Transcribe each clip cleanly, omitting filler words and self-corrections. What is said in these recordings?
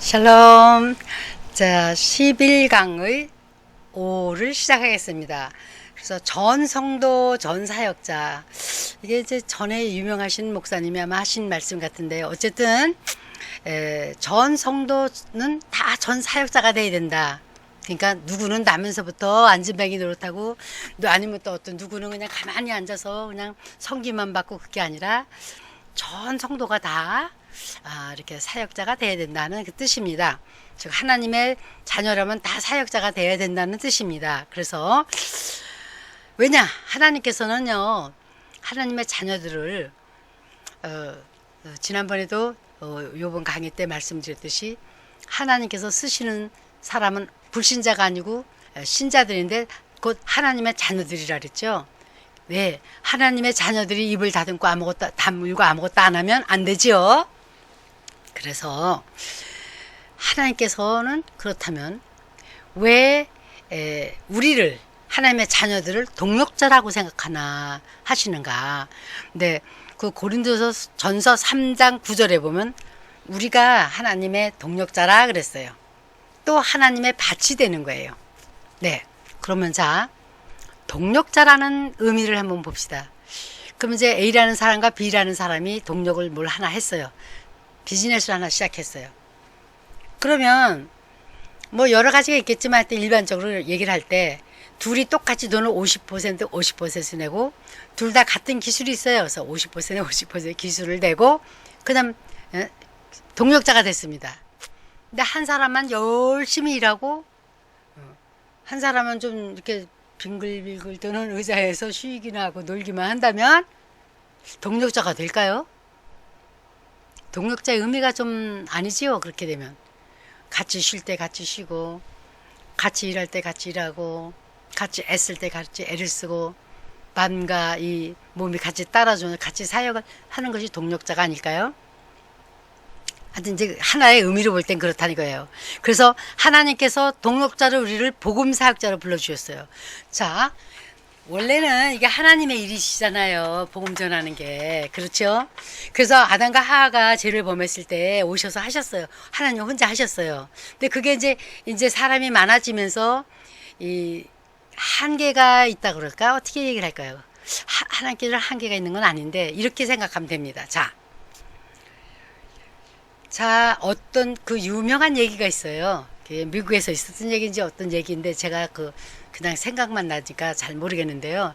샬롬. 자, 11강의 5를 시작하겠습니다. 그래서 전 성도 전 사역자, 이게 이제 전에 유명하신 목사님이 아마 하신 말씀 같은데, 어쨌든 전 성도는 다 전 사역자가 돼야 된다. 그러니까 누구는 나면서부터 안진뱅이 노릇하고, 아니면 또 어떤 누구는 그냥 가만히 앉아서 그냥 성기만 받고, 그게 아니라 전 성도가 다 이렇게 사역자가 돼야 된다는 그 뜻입니다. 즉 하나님의 자녀라면 다 사역자가 돼야 된다는 뜻입니다. 그래서 왜냐, 하나님께서는요, 하나님의 자녀들을 지난번에도 요번 강의 때 말씀드렸듯이, 하나님께서 쓰시는 사람은 불신자가 아니고 신자들인데 곧 하나님의 자녀들이라 그랬죠. 네, 하나님의 자녀들이 입을 다물고 아무것도 안 하면 안 되지요. 그래서 하나님께서는 그렇다면 왜 우리를, 하나님의 자녀들을 동력자라고 생각하나 하시는가. 네, 그 고린도서 전서 3장 9절에 보면 우리가 하나님의 동력자라 그랬어요. 또 하나님의 밭이 되는 거예요. 네, 그러면 자, 동력자라는 의미를 한번 봅시다. 그럼 이제 A라는 사람과 B라는 사람이 동력을 뭘 하나 했어요. 비즈니스를 하나 시작했어요. 그러면 뭐 여러 가지가 있겠지만 하여튼 일반적으로 얘기를 할 때 둘이 똑같이 돈을 50% 내고, 둘 다 같은 기술이 있어요. 그래서 50% 기술을 내고 그 다음 동력자가 됐습니다. 근데 한 사람만 열심히 일하고 한 사람은 좀 이렇게 빙글빙글 도는 의자에서 쉬기나 하고 놀기만 한다면 동력자가 될까요? 동력자의 의미가 좀 아니지요. 그렇게 되면 같이 쉴 때 같이 쉬고, 같이 일할 때 같이 일하고, 같이 애쓸 때 같이 애를 쓰고, 마음과 이 몸이 같이 따라주는, 같이 사역을 하는 것이 동력자가 아닐까요? 하여튼 이제 하나의 의미로 볼 땐 그렇다는 거예요. 그래서 하나님께서 동력자를, 우리를 복음 사역자로 불러주셨어요. 자, 원래는 이게 하나님의 일이시잖아요. 복음 전하는 게. 그렇죠? 그래서 아담과 하와가 죄를 범했을 때 오셔서 하셨어요. 하나님 혼자 하셨어요. 근데 그게 이제 사람이 많아지면서 이 한계가 있다 그럴까? 어떻게 얘기를 할까요? 하나님께는 한계가 있는 건 아닌데, 이렇게 생각하면 됩니다. 자, 어떤 그 유명한 얘기가 있어요. 미국에서 있었던 얘기인지 어떤 얘기인데 제가 그냥 생각만 나니까 잘 모르겠는데요.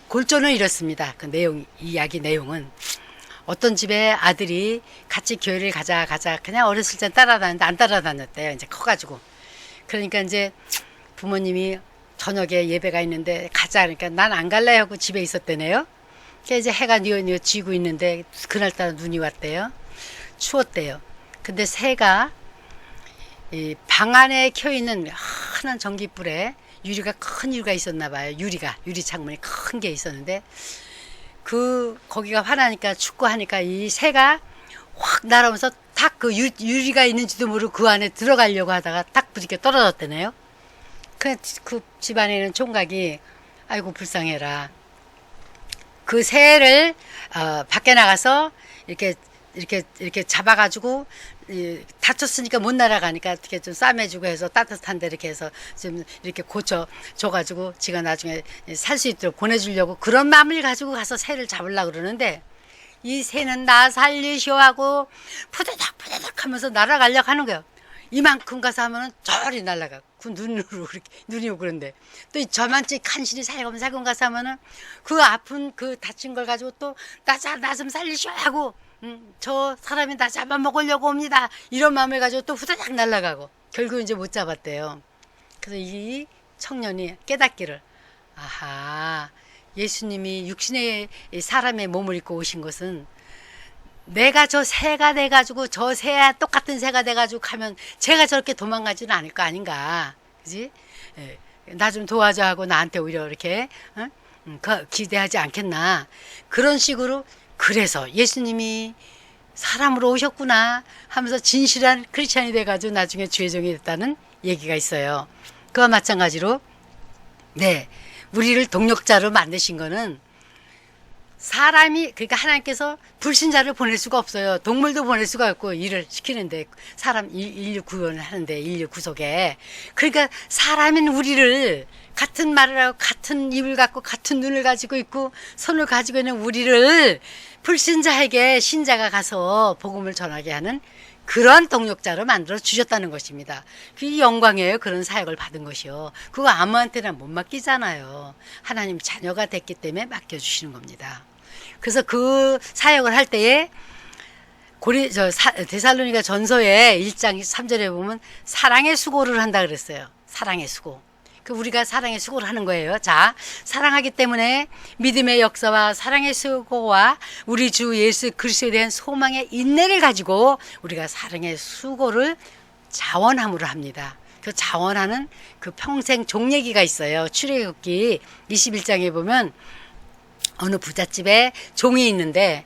골조는 이렇습니다. 그 내용, 이야기 내용은 어떤 집에 아들이 같이 교회를 가자 그냥 어렸을 땐 따라다녔는데 안 따라다녔대요. 이제 커가지고. 그러니까 이제 부모님이 저녁에 예배가 있는데 가자, 그러니까 난 안 갈래 하고 집에 있었대네요. 그러니까 이제 해가 뉘어 지고 있는데 그날따라 눈이 왔대요. 추웠대요. 근데 새가 이 방 안에 켜있는 흔한 전기불에, 큰 유리가 있었나 봐요. 유리 창문이 큰 게 있었는데, 거기가 화나니까, 춥고 하니까 이 새가 확 날아오면서 탁 그 유리가 있는지도 모르고 그 안에 들어가려고 하다가 탁 부딪혀 떨어졌대네요. 그 집안에는 총각이 아이고 불쌍해라. 그 새를 밖에 나가서 이렇게 잡아가지고, 다쳤으니까 못 날아가니까 어떻게 좀 싸매주고 해서 따뜻한 데 이렇게 해서 좀 이렇게 고쳐줘가지고 지가 나중에 살 수 있도록 보내주려고 그런 마음을 가지고 가서 새를 잡으려고 그러는데, 이 새는 나 살리쇼 하고 푸드덕 하면서 날아가려고 하는 거예요. 이만큼 가서 하면은 저리 날아가고, 그 눈으로 이렇게 눈이 오고 그런데, 또 저만치 간신히 살금살금 가서 하면은 그 아픈 그 다친 걸 가지고 또 나 좀 살리쇼 하고, 저 사람이 나 잡아먹으려고 옵니다, 이런 마음을 가지고 또 후다닥 날아가고, 결국 이제 못 잡았대요. 그래서 이 청년이 깨닫기를, 아하, 예수님이 육신의 사람의 몸을 입고 오신 것은 내가 저 새가 돼가지고, 저 새야 똑같은 새가 돼가지고 가면 제가 저렇게 도망가지는 않을 거 아닌가, 그지? 나 좀 도와줘 하고 나한테 오히려 이렇게 기대하지 않겠나, 그런 식으로. 그래서 예수님이 사람으로 오셨구나 하면서 진실한 크리스찬이 돼가지고 나중에 주의 종이 됐다는 얘기가 있어요. 그와 마찬가지로, 네, 우리를 동력자로 만드신 거는 사람이 그러니까 하나님께서 불신자를 보낼 수가 없어요. 동물도 보낼 수가 없고 일을 시키는데 사람 인류 구원을 하는데 인류 구속에 그러니까 사람인 우리를 같은 말을 하고 같은 입을 갖고 같은 눈을 가지고 있고 손을 가지고 있는 우리를 불신자에게 신자가 가서 복음을 전하게 하는 그런 동력자로 만들어 주셨다는 것입니다. 그게 영광이에요. 그런 사역을 받은 것이요. 그거 아무한테나 못 맡기잖아요. 하나님 자녀가 됐기 때문에 맡겨주시는 겁니다. 그래서 그 사역을 할 때에 데살로니가 전서의 1장 3절에 보면 사랑의 수고를 한다 그랬어요. 사랑의 수고. 우리가 사랑의 수고를 하는 거예요. 자, 사랑하기 때문에 믿음의 역사와 사랑의 수고와 우리 주 예수 그리스도에 대한 소망의 인내를 가지고 우리가 사랑의 수고를 자원함으로 합니다. 그 자원하는 그 평생 종례기가 있어요. 출애굽기 21장에 보면 어느 부잣집에 종이 있는데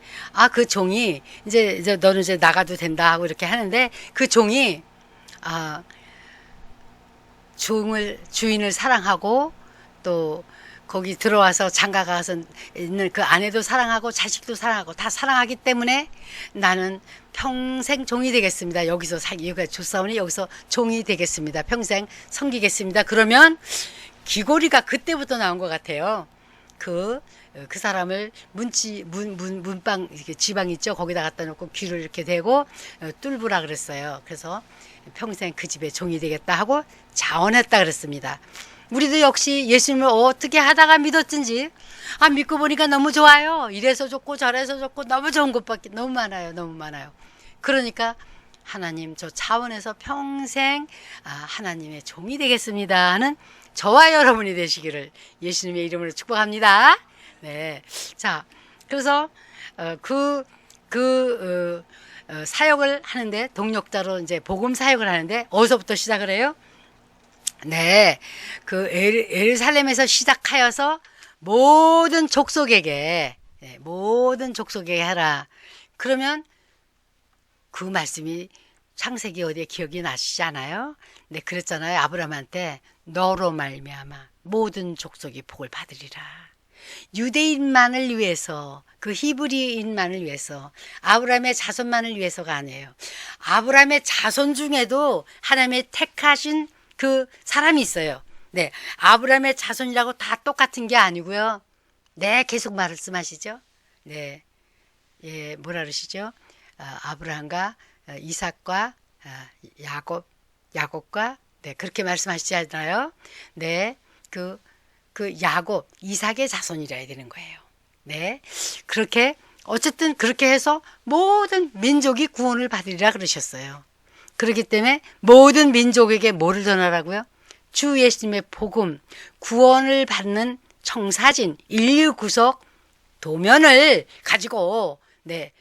그 종이 이제 너는 이제 나가도 된다 하고 이렇게 하는데 그 종이 주인을 사랑하고 또 거기 들어와서 장가가 가서 있는 그 아내도 사랑하고 자식도 사랑하고 다 사랑하기 때문에 나는 평생 종이 되겠습니다. 여기서 조사원이 여기서 종이 되겠습니다. 평생 섬기겠습니다. 그러면 귀고리가 그때부터 나온 것 같아요. 그 사람을 문방 이렇게 지방 있죠. 거기다 갖다 놓고 귀를 이렇게 대고 뚫으라 그랬어요. 그래서 평생 그 집에 종이 되겠다 하고 자원했다 그랬습니다. 우리도 역시 예수님을 어떻게 하다가 믿었든지 믿고 보니까 너무 좋아요. 이래서 좋고 저래서 좋고 너무 좋은 것밖에 너무 많아요. 그러니까 하나님 저 차원에서 평생 하나님의 종이 되겠습니다 하는 저와 여러분이 되시기를 예수님의 이름으로 축복합니다. 네, 자 그래서 사역을 하는데 동력자로 이제 복음 사역을 하는데 어디서부터 시작을 해요? 네, 그 예루살렘에서 시작하여서 모든 족속에게 하라. 그러면 그 말씀이 창세기 어디에 기억이 나시지 않아요? 네, 그랬잖아요. 아브라함한테 너로 말미암아 모든 족속이 복을 받으리라. 유대인만을 위해서 그 히브리인만을 위해서 아브라함의 자손만을 위해서가 아니에요. 아브라함의 자손 중에도 하나님의 택하신 그 사람이 있어요. 네, 아브라함의 자손이라고 다 똑같은 게 아니고요. 네, 계속 말씀하시죠. 네, 예, 뭐라 그러시죠? 아브라함과 이삭과 야곱과 네, 그렇게 말씀하시잖아요. 네, 그 야곱, 이삭의 자손이라 해야 되는 거예요. 네, 그렇게 어쨌든 그렇게 해서 모든 민족이 구원을 받으리라 그러셨어요. 그렇기 때문에 모든 민족에게 뭐를 전하라고요? 주 예수님의 복음, 구원을 받는 청사진, 인류 구속 도면을 가지고 네,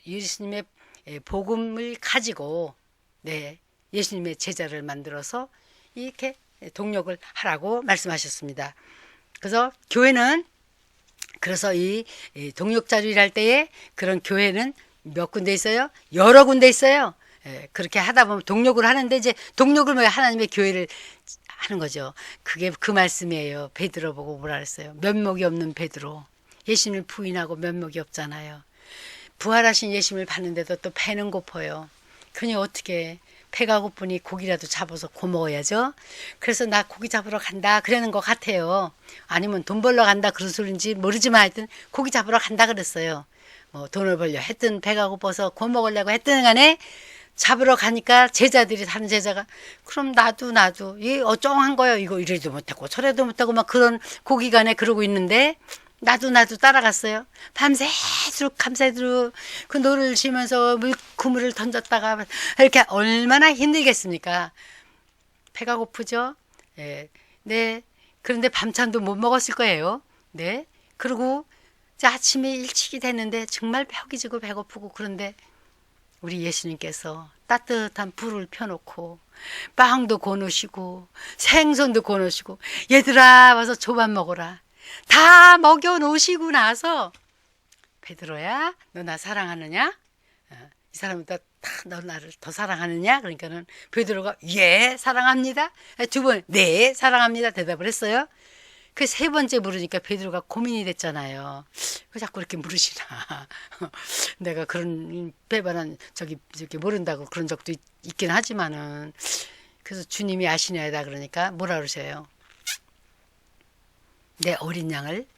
예수님의 복음을 가지고 네, 예수님의 제자를 만들어서 이렇게 동력을 하라고 말씀하셨습니다. 그래서 교회는 그래서 이 동력자로 일할 때에 그런 교회는 몇 군데 있어요? 여러 군데 있어요. 그렇게 하다 보면 동력을 하는데 이제 동력을 뭐 하나님의 교회를 하는 거죠. 그게 그 말씀이에요. 베드로 보고 뭐라 그랬어요? 면목이 없는 베드로. 예수님을 부인하고 면목이 없잖아요. 부활하신 예수님을 봤는데도 또 배는 고파요. 그니 어떻게 배가 고프니 고기라도 잡아서 구워 먹어야죠. 그래서 나 고기 잡으러 간다 그러는 것 같아요. 아니면 돈 벌러 간다 그런 소리인지 모르지만 하여튼 고기 잡으러 간다 그랬어요. 뭐 돈을 벌려 했든 배가 고파서 구워 먹으려고 했든 간에 잡으러 가니까 제자들이 다른 제자가 그럼 나도 이 어쩡한 거요. 이거 이래도 못하고 저래도 못하고 막 그런 고기간에 그러고 있는데 나도 따라갔어요. 밤새도록 그 노를 지면서 그물을 던졌다가 이렇게 얼마나 힘들겠습니까? 배가 고프죠? 네. 그런데 밤잠도 못 먹었을 거예요. 네. 그리고 아침에 일찍이 됐는데 정말 벽이 지고 배고프고 그런데 우리 예수님께서 따뜻한 불을 펴놓고 빵도 구워놓으시고 생선도 구워놓으시고 얘들아 와서 조밥 먹어라. 다 먹여 놓으시고 나서 베드로야 너 나 사랑하느냐? 이 사람보다 너 나를 더 사랑하느냐? 그러니까는 베드로가 예 사랑합니다. 두 번 네 사랑합니다 대답을 했어요. 그 세 번째 물으니까 베드로가 고민이 됐잖아요. 왜 자꾸 이렇게 물으시나. 내가 그런 배반한 저기 모른다고 그런 적도 있긴 하지만은 그래서 주님이 아시냐다 그러니까 뭐라 그러세요? 내 어린 양을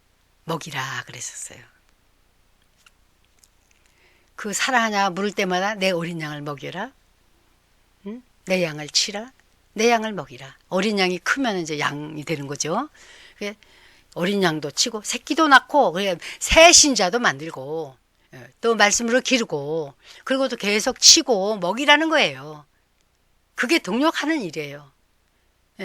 먹이라 그랬었어요. 그 사랑하냐 물을 때마다 내 어린 양을 먹여라. 응? 내 양을 치라. 내 양을 먹이라. 어린 양이 크면 이제 양이 되는 거죠. 어린 양도 치고 새끼도 낳고 새 신자도 만들고 또 말씀으로 기르고 그리고 또 계속 치고 먹이라는 거예요. 그게 동력하는 일이에요.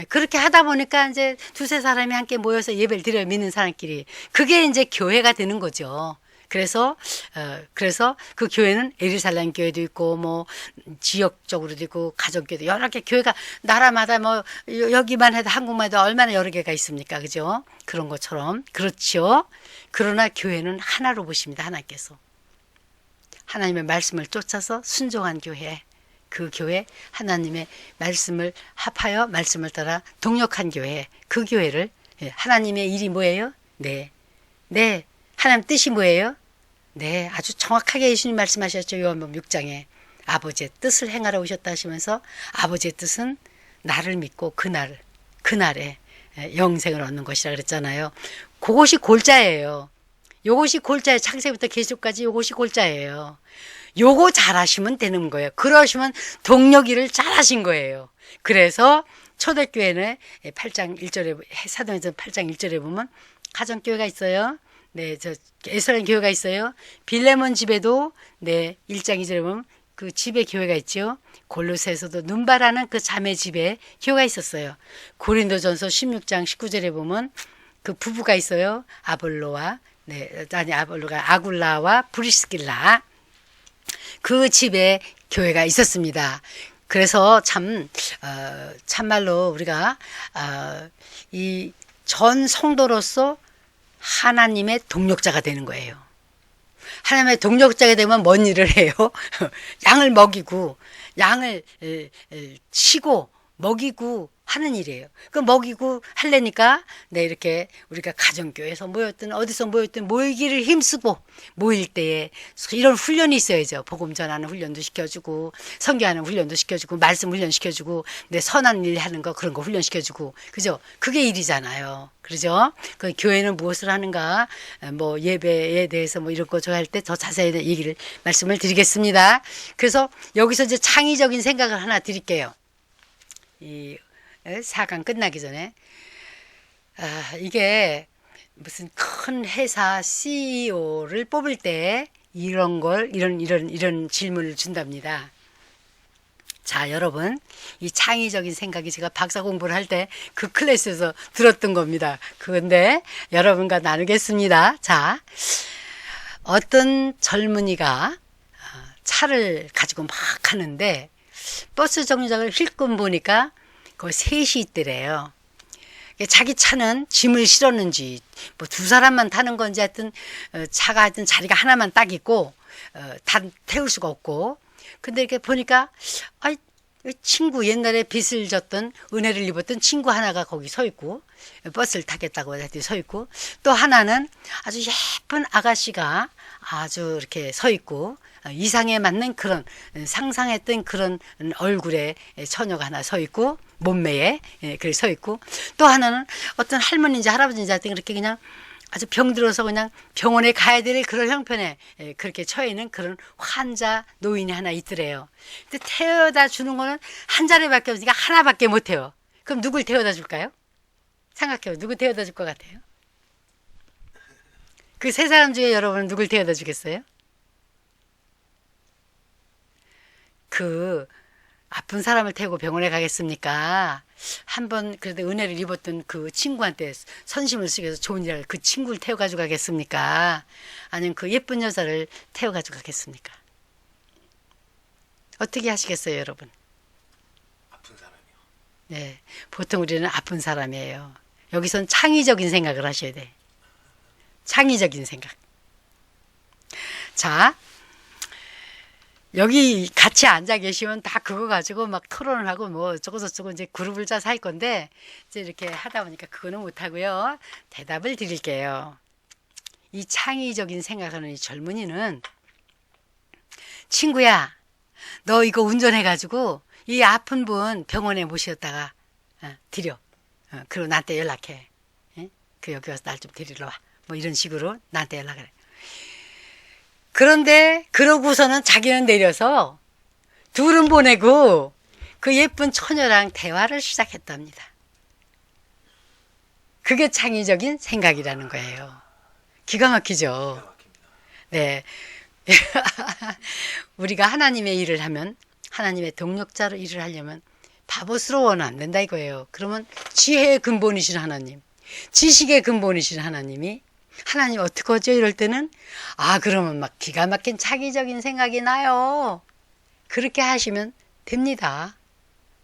그렇게 하다 보니까 이제 두세 사람이 함께 모여서 예배를 드려 믿는 사람끼리 그게 이제 교회가 되는 거죠. 그래서 그 교회는 예루살렘 교회도 있고 뭐 지역적으로도 있고 가정교회도 여러 개 교회가 나라마다 뭐 여기만 해도 한국만 해도 얼마나 여러 개가 있습니까, 그죠? 그런 것처럼 그렇죠. 그러나 교회는 하나로 보십니다. 하나님께서 하나님의 말씀을 쫓아서 순종한 교회, 그 교회 하나님의 말씀을 합하여 말씀을 따라 동력한 교회, 그 교회를 하나님의 일이 뭐예요? 네. 하나님 뜻이 뭐예요? 네, 아주 정확하게 예수님 말씀하셨죠. 요한복음 6장에 아버지의 뜻을 행하러 오셨다 하시면서 아버지의 뜻은 나를 믿고 그날에 영생을 얻는 것이라 그랬잖아요. 그것이 골자예요. 요것이 골자예요. 창세부터 계시록까지 요것이 골자예요. 요거 잘하시면 되는 거예요. 그러시면 동력일을 잘하신 거예요. 그래서 초대교회는 8장 1절에 사도행전 8장 1절에 보면 가정교회가 있어요. 네, 에스라엘 교회가 있어요. 빌레몬 집에도 1장 2절에 보면 그 집에 교회가 있죠. 골로새에서도 눈바라는 그 자매 집에 교회가 있었어요. 고린도전서 16장 19절에 보면 그 부부가 있어요. 아볼로가 아굴라와 브리스길라. 그 집에 교회가 있었습니다. 그래서 참말로 우리가 이 전 성도로서 하나님의 동력자가 되는 거예요. 하나님의 동력자가 되면 뭔 일을 해요? 양을 먹이고 양을 치고 먹이고 하는 일이에요. 그 먹이고 하려니까 이렇게 우리가 가정교회에서 모였든 어디서 모였든 모이기를 힘쓰고 모일 때에 이런 훈련이 있어야죠. 복음 전하는 훈련도 시켜주고 선교하는 훈련도 시켜주고 말씀 훈련 시켜주고 선한 일 하는 거 그런 거 훈련 시켜주고 그죠? 그게 일이잖아요. 그러죠? 그 교회는 무엇을 하는가? 뭐 예배에 대해서 뭐 이런 거 할 때 더 자세히 말씀을 드리겠습니다. 그래서 여기서 이제 창의적인 생각을 하나 드릴게요. 이 4강 끝나기 전에 이게 무슨 큰 회사 CEO를 뽑을 때 이런 질문을 준답니다. 자, 여러분, 이 창의적인 생각이 제가 박사 공부를 할 때 그 클래스에서 들었던 겁니다. 그런데 여러분과 나누겠습니다. 자, 어떤 젊은이가 차를 가지고 막 가는데 버스 정류장을 힐끔 보니까 그 셋이 있더래요. 자기 차는 짐을 실었는지 뭐 두 사람만 타는 건지 하여튼 차가 하여튼 자리가 하나만 딱 있고 다 태울 수가 없고 근데 이렇게 보니까 친구 옛날에 빚을 졌던 은혜를 입었던 친구 하나가 거기 서 있고 버스를 타겠다고 서 있고 또 하나는 아주 예쁜 아가씨가 아주 이렇게 서 있고 이상에 맞는 그런 상상했던 그런 얼굴의 처녀가 하나 서 있고 몸매에 그렇게 서 있고 또 하나는 어떤 할머니인지 할아버지인지 하여튼 그렇게 그냥 아주 병들어서 그냥 병원에 가야 될 그런 형편에 그렇게 처해 있는 그런 환자 노인이 하나 있더래요. 근데 태워다 주는 거는 한 자리밖에 없으니까 하나밖에 못 태워. 그럼 누굴 태워다 줄까요? 생각해요. 누구 태워다 줄 것 같아요? 그 세 사람 중에 여러분은 누굴 태워다 주겠어요? 그 아픈 사람을 태우고 병원에 가겠습니까? 한번 그래도 은혜를 입었던 그 친구한테 선심을 쓰기 위해서 좋은 일을 그 친구를 태워가지고 가겠습니까? 아니면 그 예쁜 여자를 태워가지고 가겠습니까? 어떻게 하시겠어요, 여러분? 아픈 사람이요. 네, 보통 우리는 아픈 사람이에요. 여기선 창의적인 생각을 하셔야 돼. 창의적인 생각. 자, 여기 같이 앉아 계시면 다 그거 가지고 막 토론을 하고 뭐 어쩌고 저쩌고 이제 그룹을 짜서 할 건데 이제 이렇게 하다 보니까 그거는 못 하고요. 대답을 드릴게요. 이 창의적인 생각하는 이 젊은이는 친구야, 너 이거 운전해 가지고 이 아픈 분 병원에 모셨다가 드려. 그리고 나한테 연락해. 예? 그 여기 와서 날 좀 데리러 와. 뭐 이런 식으로 나한테 연락을 해. 그런데 그러고서는 자기는 내려서 둘은 보내고 그 예쁜 처녀랑 대화를 시작했답니다. 그게 창의적인 생각이라는 거예요. 기가 막히죠. 막힙니다. 네. 우리가 하나님의 일을 하면, 하나님의 동력자로 일을 하려면 바보스러워는 안 된다 이거예요. 그러면 지혜의 근본이신 하나님, 지식의 근본이신 하나님이 하나님 어떡하죠? 이럴 때는 그러면 막 기가 막힌 창의적인 생각이 나요. 그렇게 하시면 됩니다.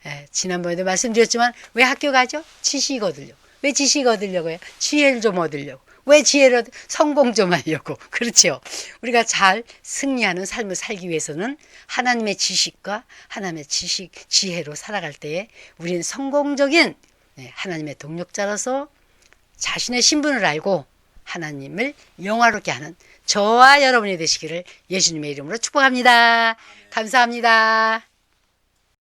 예, 지난번에도 말씀드렸지만 왜 학교 가죠? 지식 얻으려고. 왜 지식 얻으려고요? 지혜를 좀 얻으려고. 왜 지혜를 성공 좀 하려고. 그렇죠. 우리가 잘 승리하는 삶을 살기 위해서는 하나님의 지식과 하나님의 지혜로 살아갈 때에 우리는 성공적인 하나님의 동력자로서 자신의 신분을 알고 하나님을 영화롭게 하는 저와 여러분이 되시기를 예수님의 이름으로 축복합니다. 감사합니다.